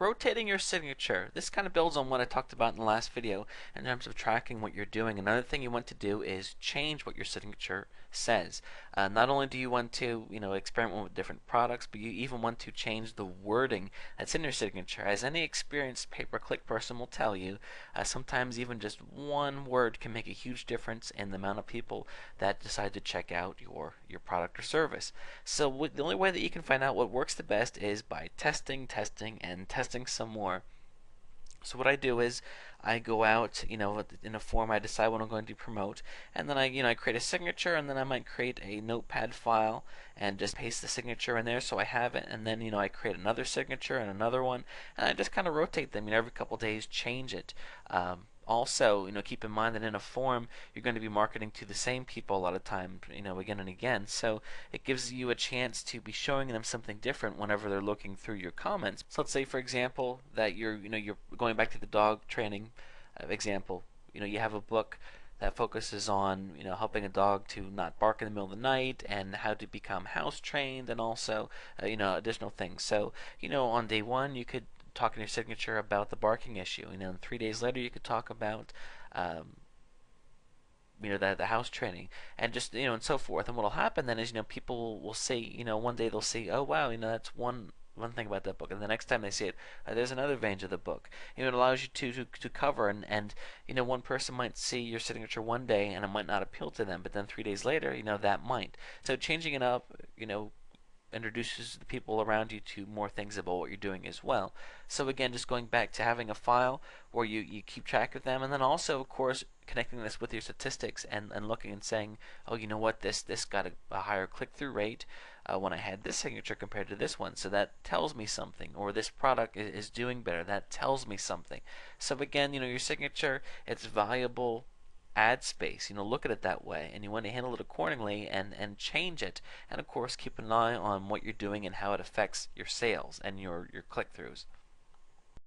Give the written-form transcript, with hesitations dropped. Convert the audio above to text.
rotating your signature. This kind of builds on what I talked about in the last video in terms of tracking what you're doing. Another thing you want to do is change what your signature says. Not only do you want to, experiment with different products, but you even want to change the wording that's in your signature. As any experienced pay-per-click person will tell you, sometimes even just one word can make a huge difference in the amount of people that decide to check out your product or service. So the only way that you can find out what works the best is by testing, and testing some more. So what I do is I go out, in a form I decide what I'm going to promote, and then I create a signature, and then I might create a notepad file and just paste the signature in there so I have it, and then I create another signature and another one, and I just kind of rotate them, every couple days change it. Also, keep in mind that in a forum you're going to be marketing to the same people a lot of times, again and again. So it gives you a chance to be showing them something different whenever they're looking through your comments. So let's say, for example, that you're going back to the dog training example. You have a book that focuses on helping a dog to not bark in the middle of the night and how to become house trained, and also additional things. So on day one you could talk in your signature about the barking issue. And 3 days later you could talk about the house training, and just and so forth. And what'll happen then is people will see, one day they'll see, oh wow, that's one thing about that book, and the next time they see it, there's another vein of the book. It allows you to cover, and one person might see your signature one day and it might not appeal to them, but then 3 days later that might. So changing it up introduces the people around you to more things about what you're doing as well. So again, just going back to having a file where you keep track of them, and then also of course connecting this with your statistics and looking and saying, oh, you know what, this got a higher click-through rate when I had this signature compared to this one, so that tells me something. Or this product is doing better, that tells me something. So again, your signature, it's valuable ad space. Look at it that way, and you want to handle it accordingly and change it. And of course, keep an eye on what you're doing and how it affects your sales and your click-throughs.